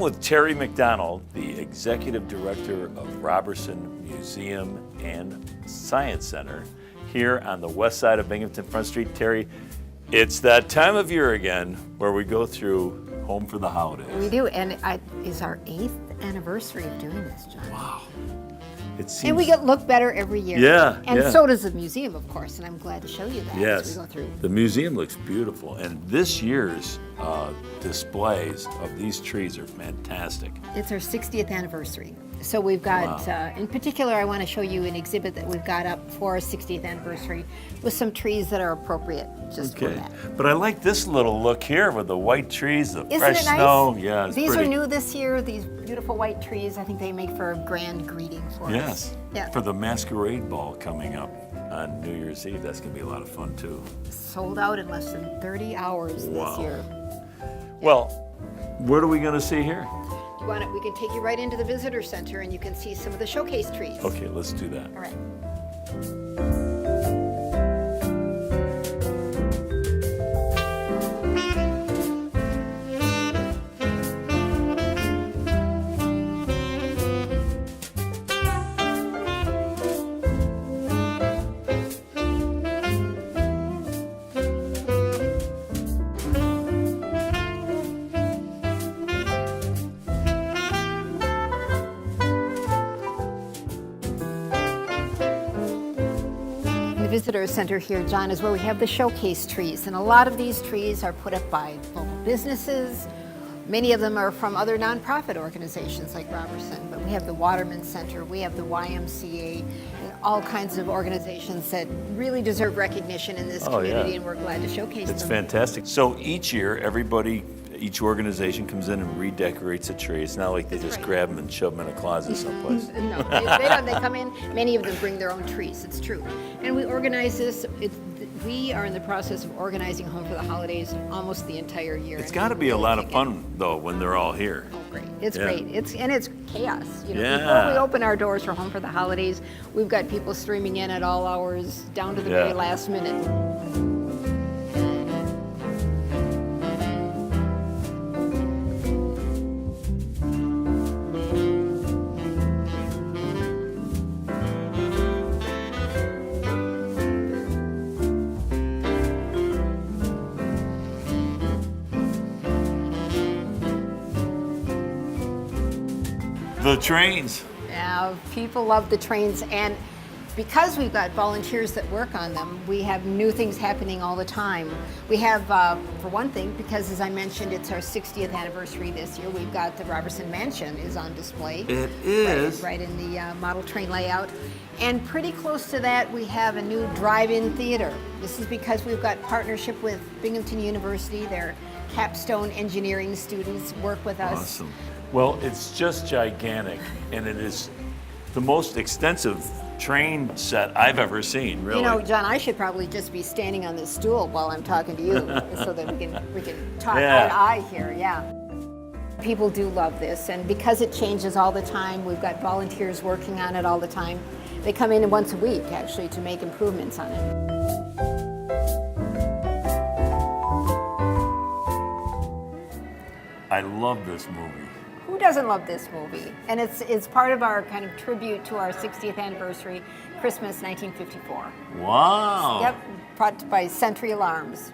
with Terry McDonald, the Executive Director of Roberson Museum and Science Center here on the west side of Binghamton Front Street. Terry, it's that time of year again where we go through Home for the Holidays. We do, and it's our 8th anniversary of doing this, John. Wow. It seems... And we look better every year. Yeah, and so does the museum, of course, and I'm glad to show you that as we go through. The museum looks beautiful, and this year's displays of these trees are fantastic. It's our 60th anniversary. So we've got, in particular, I want to show you an exhibit that we've got up for our 60th anniversary with some trees that are appropriate just for that. But I like this little look here with the white trees, the Isn't fresh it nice? snow. Yeah, it's These pretty. are new this year, these beautiful white trees. I think they make for a grand greeting for us. Yes. Yeah. For the masquerade ball coming up on New Year's Eve, that's going to be a lot of fun too. Sold out in less than 30 hours this year. Well, what are we going to see here? We can take you right into the visitor center and you can see some of the showcase trees. Okay, let's do that. All right. Visitor Center here, John, is where we have the showcase trees, and a lot of these trees are put up by local businesses. Many of them are from other nonprofit organizations like Roberson, but we have the Waterman Center, we have the YMCA, and all kinds of organizations that really deserve recognition in this community, and we're glad to showcase them. It's fantastic. So each year, each organization comes in and redecorates a tree. It's not like they just grab them and shove them in a closet someplace. No, they don't. They come in, many of them bring their own trees, it's true. And we organize this, we are in the process of organizing Home for the Holidays almost the entire year. It's got to be a lot of fun, though, when they're all here. Oh, great. It's great. It's chaos. You know, Yeah. Before we open our doors for Home for the Holidays, we've got people streaming in at all hours, down to the very last minute. The trains. Yeah, people love the trains, and because we've got volunteers that work on them, we have new things happening all the time. We have, for one thing, because as I mentioned, it's our 60th anniversary this year, we've got the Roberson Mansion is on display. It is. Right in the model train layout. And pretty close to that, we have a new drive-in theater. This is because we've got partnership with Binghamton University. Their capstone engineering students work with us. Awesome. Well, it's just gigantic, and it is the most extensive train set I've ever seen, really. You know, John, I should probably just be standing on this stool while I'm talking to you so that we can talk eye to eye here, People do love this, and because it changes all the time, we've got volunteers working on it all the time. They come in once a week, actually, to make improvements on it. I love this movie. Who doesn't love this movie? And it's part of our kind of tribute to our 60th anniversary, Christmas 1954. Wow. Yep, brought by Century Alarms.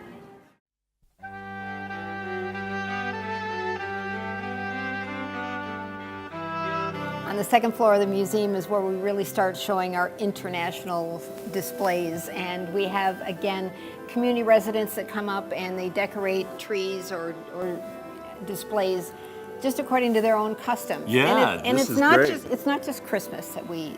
On the second floor of the museum is where we really start showing our international displays, and we have, again, community residents that come up and they decorate trees or displays just according to their own customs. Yeah, and this it's is not great. it's not just Christmas that we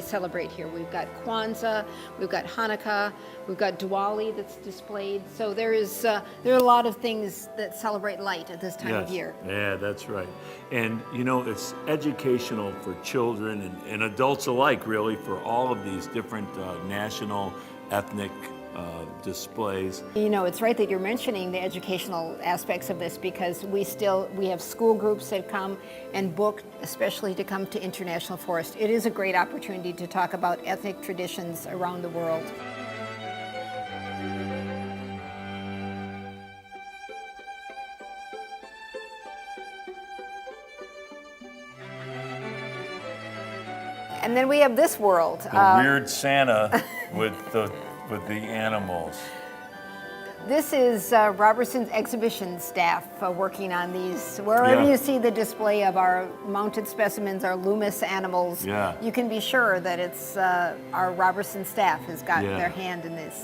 celebrate here. We've got Kwanzaa, we've got Hanukkah, we've got Diwali that's displayed. So there are a lot of things that celebrate light at this time of year. Yeah, that's right. And you know, it's educational for children and adults alike, really, for all of these different national, ethnic displays. You know, it's right that you're mentioning the educational aspects of this, because we have school groups that come and book especially to come to International Forest. It is a great opportunity to talk about ethnic traditions around the world. And then we have this world. The weird Santa with the animals. This is Roberson's exhibition staff working on these. Wherever you see the display of our mounted specimens, our Loomis animals, you can be sure that it's our Roberson staff has got their hand in this.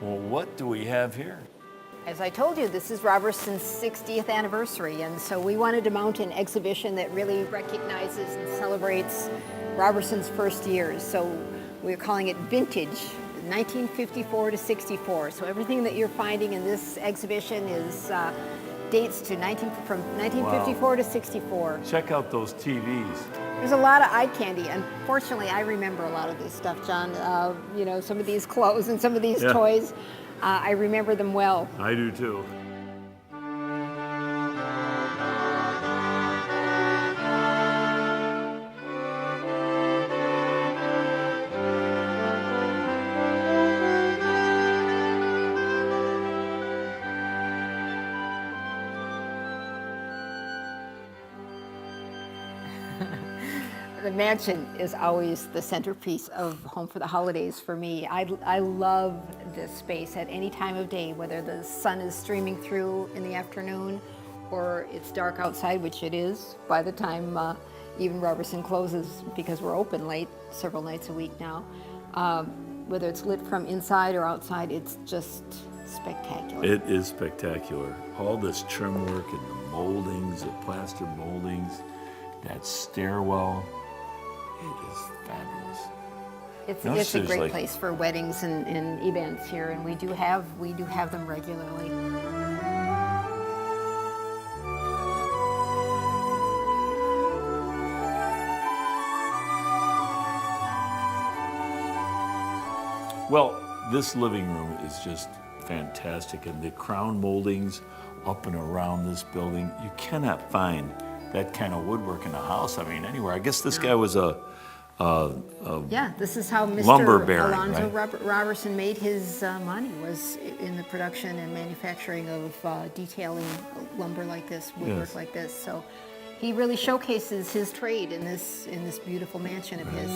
Well, what do we have here? As I told you, this is Roberson's 60th anniversary, and so we wanted to mount an exhibition that really recognizes and celebrates Roberson's first years. So we're calling it Vintage, 1954 to 64. So everything that you're finding in this exhibition is dates to from 1954 to 64. Check out those TVs. There's a lot of eye candy. Unfortunately, I remember a lot of this stuff, John. You know, some of these clothes and some of these toys. I remember them well. I do too. The mansion is always the centerpiece of Home for the Holidays for me. I love this space at any time of day, whether the sun is streaming through in the afternoon or it's dark outside, which it is by the time even Roberson closes, because we're open late several nights a week now. Whether it's lit from inside or outside, it's just spectacular. It is spectacular. All this trim work and the moldings, the plaster moldings, that stairwell. It is fabulous. It's a great place for weddings and events here, and we do have them regularly. Well, this living room is just fantastic, and the crown moldings up and around this building, you cannot find that kind of woodwork in a house. I mean, anywhere. I guess this guy was this is how Mr. lumber baron, Alonzo right? Roberson made his money, was in the production and manufacturing of detailing lumber like this, woodwork like this. So he really showcases his trade in this beautiful mansion of his.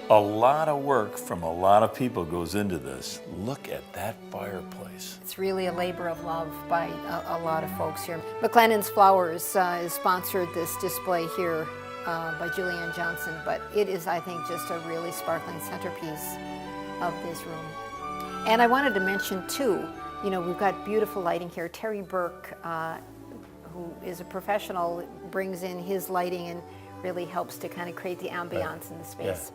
A lot of work from a lot of people goes into this. Look at that fireplace. It's really a labor of love by a lot of folks here. McLennan's Flowers has sponsored this display here by Julianne Johnson, but it is, I think, just a really sparkling centerpiece of this room. And I wanted to mention, too, you know, we've got beautiful lighting here. Terry Burke, who is a professional, brings in his lighting and really helps to kind of create the ambiance in the space.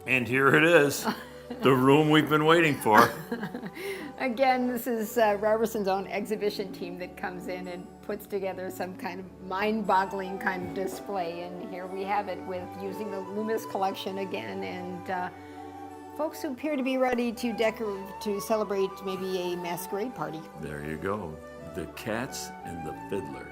And here it is, the room we've been waiting for. Again, this is Roberson's own exhibition team that comes in and puts together some kind of mind-boggling kind of display. And here we have it with using the Loomis collection again, and folks who appear to be ready to celebrate maybe a masquerade party. There you go, the Cats and the Fiddler.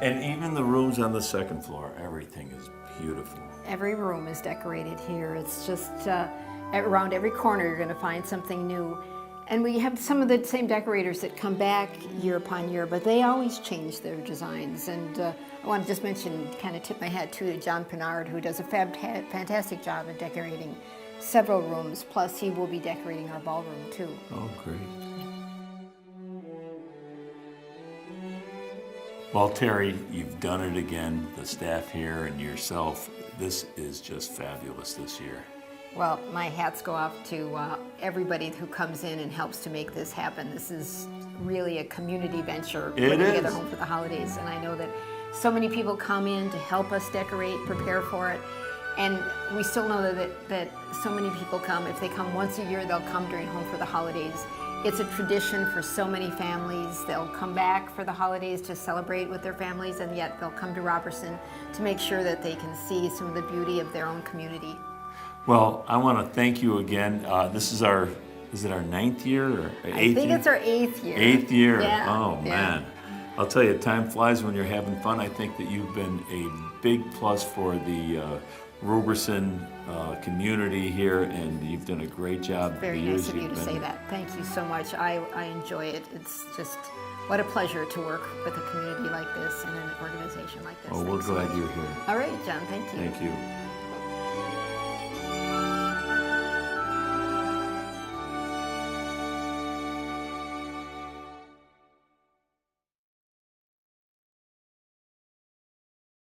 And even the rooms on the second floor, everything is beautiful. Every room is decorated here. It's just around every corner you're going to find something new. And we have some of the same decorators that come back year upon year, but they always change their designs. And I want to just mention, kind of tip my hat to John Pinard, who does a fantastic job of decorating several rooms. Plus, he will be decorating our ballroom too. Oh, great. Well, Terry, you've done it again, the staff here and yourself. This is just fabulous this year. Well, my hats go off to everybody who comes in and helps to make this happen. This is really a community venture, putting together Home for the Holidays. And I know that so many people come in to help us decorate, prepare for it. And we still know that so many people come. If they come once a year, they'll come during Home for the Holidays. It's a tradition for so many families. They'll come back for the holidays to celebrate with their families, and yet they'll come to Roberson to make sure that they can see some of the beauty of their own community. Well, I want to thank you again. This is is it our 9th year or 8th year? I think it's our 8th year. 8th year. Yeah, Oh, yeah. man. I'll tell you, time flies when you're having fun. I think that you've been a big plus for the Roberson community here, and you've done a great job. Very the years nice of you you've to been- say that. Thank you so much. I enjoy it. It's just what a pleasure to work with a community like this and an organization like this. Oh, we're Thanks so glad much. you're here. All right, John. Thank you. Thank you.